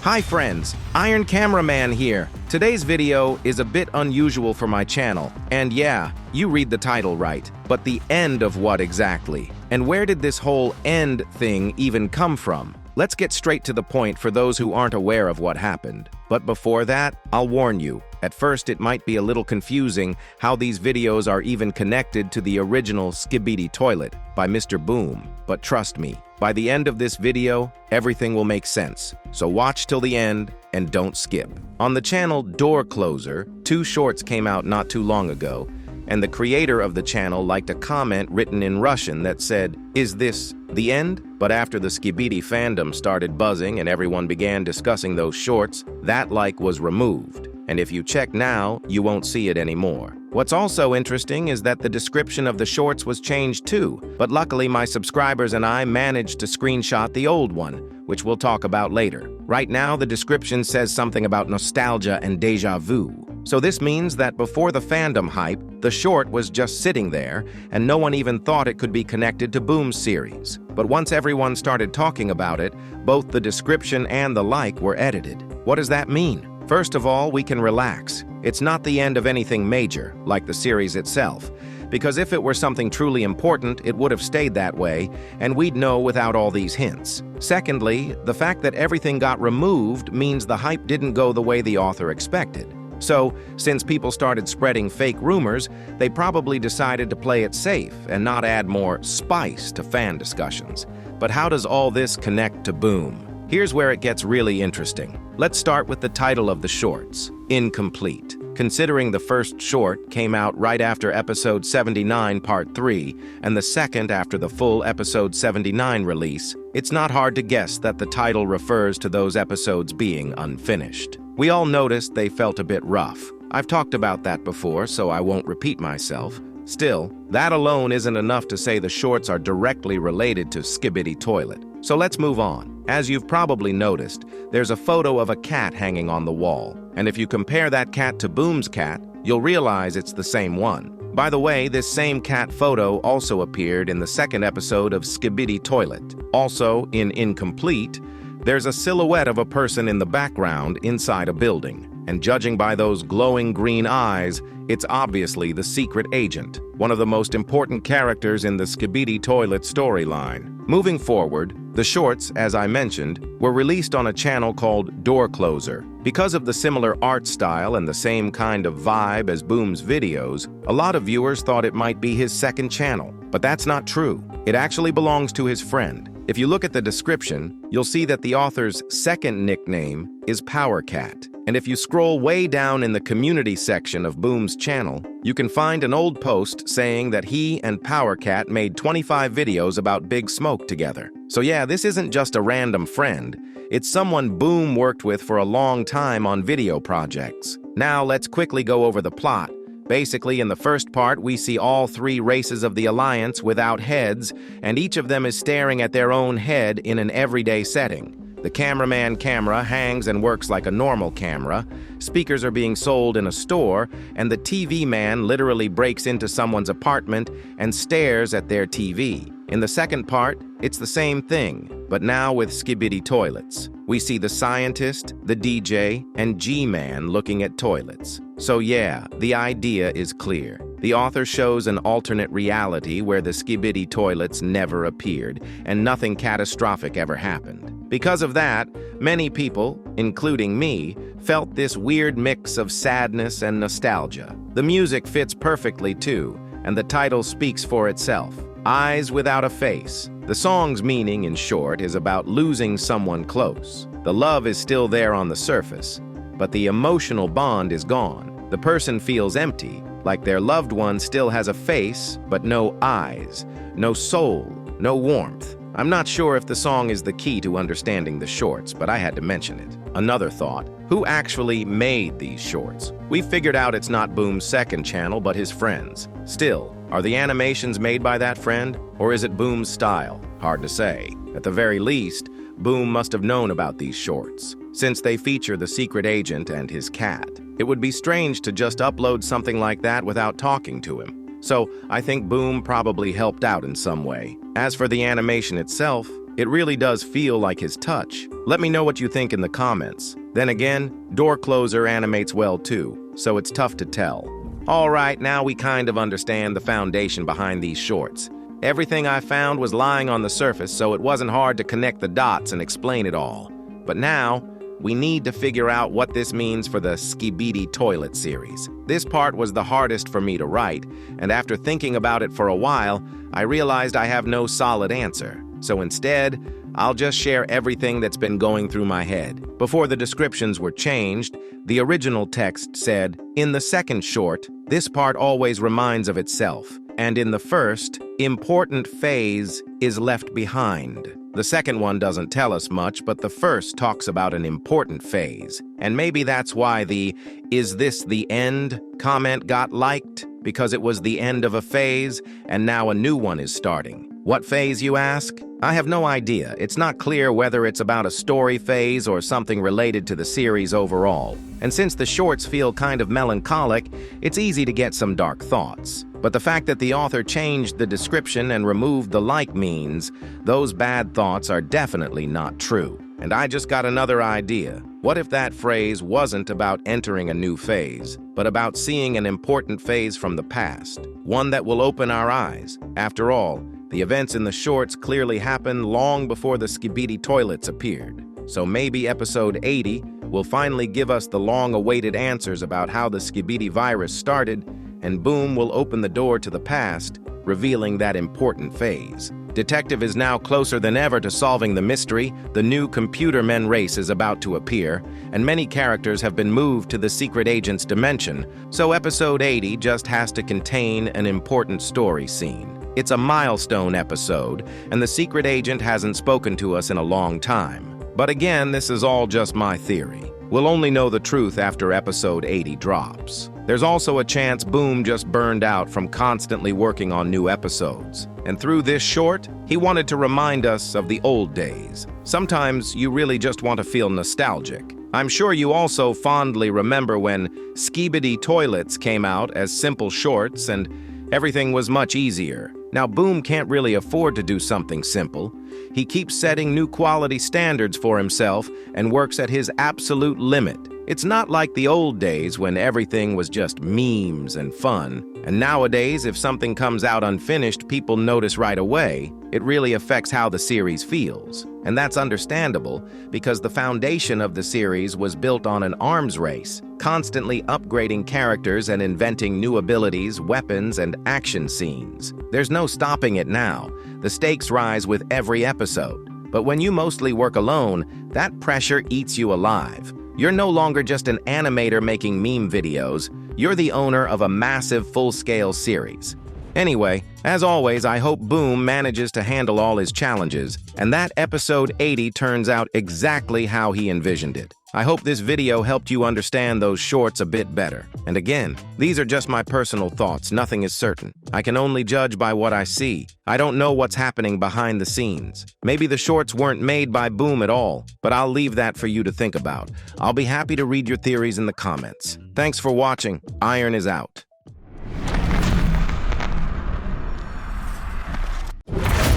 Hi friends, Iron Cameraman here. Today's video is a bit unusual for my channel, and yeah, you read the title right, but the end of what exactly? And where did this whole end thing even come from? Let's get straight to the point for those who aren't aware of what happened. But before that, I'll warn you, at first it might be a little confusing how these videos are even connected to the original Skibidi Toilet by Mr. Boom, but trust me, by the end of this video, everything will make sense. So watch till the end and don't skip. On the channel Door Closer, 2 shorts came out not too long ago, and the creator of the channel liked a comment written in Russian that said, "Is this the end?" But after the Skibidi fandom started buzzing and everyone began discussing those shorts, that like was removed. And if you check now, you won't see it anymore. What's also interesting is that the description of the shorts was changed too, but luckily my subscribers and I managed to screenshot the old one, which we'll talk about later. Right now, the description says something about nostalgia and déjà vu. So this means that before the fandom hype, the short was just sitting there, and no one even thought it could be connected to Boom's series. But once everyone started talking about it, both the description and the like were edited. What does that mean? First of all, we can relax. It's not the end of anything major, like the series itself, because if it were something truly important, it would have stayed that way, and we'd know without all these hints. Secondly, the fact that everything got removed means the hype didn't go the way the author expected. So, since people started spreading fake rumors, they probably decided to play it safe and not add more spice to fan discussions. But how does all this connect to Boom? Here's where it gets really interesting. Let's start with the title of the shorts, Incomplete. Considering the first short came out right after episode 79 part 3 and the second after the full episode 79 release, it's not hard to guess that the title refers to those episodes being unfinished. We all noticed they felt a bit rough. I've talked about that before, so I won't repeat myself. Still, that alone isn't enough to say the shorts are directly related to Skibidi Toilet. So let's move on. As you've probably noticed, there's a photo of a cat hanging on the wall. And if you compare that cat to Boom's cat, you'll realize it's the same one. By the way, this same cat photo also appeared in the second episode of Skibidi Toilet. Also, in Incomplete, there's a silhouette of a person in the background inside a building. And judging by those glowing green eyes, it's obviously the secret agent, one of the most important characters in the Skibidi Toilet storyline. Moving forward, the shorts, as I mentioned, were released on a channel called Door Closer. Because of the similar art style and the same kind of vibe as Boom's videos, a lot of viewers thought it might be his second channel. But that's not true. It actually belongs to his friend. If you look at the description, you'll see that the author's second nickname is Power Cat. And if you scroll way down in the community section of Boom's channel, you can find an old post saying that he and Power Cat made 25 videos about Big Smoke together. So yeah, this isn't just a random friend. It's someone Boom worked with for a long time on video projects. Now let's quickly go over the plot. Basically, in the first part, we see all 3 races of the Alliance without heads, and each of them is staring at their own head in an everyday setting. The cameraman camera hangs and works like a normal camera, speakers are being sold in a store, and the TV man literally breaks into someone's apartment and stares at their TV. In the second part, it's the same thing, but now with Skibidi Toilets. We see the scientist, the DJ, and G-Man looking at toilets. So yeah, the idea is clear. The author shows an alternate reality where the Skibidi Toilets never appeared, and nothing catastrophic ever happened. Because of that, many people, including me, felt this weird mix of sadness and nostalgia. The music fits perfectly too, and the title speaks for itself. Eyes Without a Face. The song's meaning, in short, is about losing someone close. The love is still there on the surface, but the emotional bond is gone. The person feels empty, like their loved one still has a face, but no eyes, no soul, no warmth. I'm not sure if the song is the key to understanding the shorts, but I had to mention it. Another thought, who actually made these shorts? We figured out it's not Boom's second channel, but his friend's. Still, are the animations made by that friend, or is it Boom's style? Hard to say. At the very least, Boom must have known about these shorts, since they feature the secret agent and his cat. It would be strange to just upload something like that without talking to him. So I think Boom probably helped out in some way. As for the animation itself, It really does feel like his touch. Let me know what you think in the comments. Then again, door closer animates well too, so it's tough to tell. Alright, now we kind of understand the foundation behind these shorts. Everything I found was lying on the surface, so it wasn't hard to connect the dots and explain it all. But now, we need to figure out what this means for the Skibidi Toilet series. This part was the hardest for me to write, and after thinking about it for a while, I realized I have no solid answer. So instead, I'll just share everything that's been going through my head. Before the descriptions were changed, the original text said, "In the second short, this part always reminds of itself, and in the first, important phase is left behind." The second one doesn't tell us much, but the first talks about an important phase. And maybe that's why the "Is this the end?" comment got liked, because it was the end of a phase, and now a new one is starting. What phase, you ask? I have no idea. It's not clear whether it's about a story phase or something related to the series overall. And since the shorts feel kind of melancholic, it's easy to get some dark thoughts. But the fact that the author changed the description and removed the like means those bad thoughts are definitely not true. And I just got another idea. What if that phrase wasn't about entering a new phase, but about seeing an important phase from the past, one that will open our eyes? After all, the events in the shorts clearly happened long before the Skibidi toilets appeared. So maybe episode 80 will finally give us the long-awaited answers about how the Skibidi virus started, and boom will open the door to the past, revealing that important phase. Detective is now closer than ever to solving the mystery. The new computer men race is about to appear, and many characters have been moved to the secret agent's dimension, so episode 80 just has to contain an important story scene. It's a milestone episode, and the secret agent hasn't spoken to us in a long time. But again, this is all just my theory. We'll only know the truth after episode 80 drops. There's also a chance Boom just burned out from constantly working on new episodes. And through this short, he wanted to remind us of the old days. Sometimes you really just want to feel nostalgic. I'm sure you also fondly remember when Skibidi Toilets came out as simple shorts and everything was much easier. Now Boom can't really afford to do something simple. He keeps setting new quality standards for himself and works at his absolute limit. It's not like the old days when everything was just memes and fun. And nowadays, if something comes out unfinished, people notice right away. It really affects how the series feels. And that's understandable because the foundation of the series was built on an arms race, constantly upgrading characters and inventing new abilities, weapons, and action scenes. There's no stopping it now. The stakes rise with every episode. But when you mostly work alone, that pressure eats you alive. You're no longer just an animator making meme videos. You're the owner of a massive full-scale series. Anyway, as always, I hope Boom manages to handle all his challenges, and that episode 80 turns out exactly how he envisioned it. I hope this video helped you understand those shorts a bit better. And again, these are just my personal thoughts, nothing is certain. I can only judge by what I see. I don't know what's happening behind the scenes. Maybe the shorts weren't made by Boom at all, but I'll leave that for you to think about. I'll be happy to read your theories in the comments. Thanks for watching. Iron is out.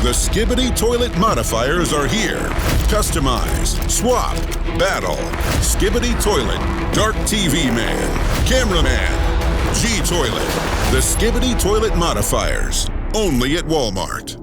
The Skibidi toilet modifiers are here. Customize, swap, battle. Skibidi toilet, Dark TV Man, Cameraman, G toilet. The Skibidi toilet modifiers, only at Walmart.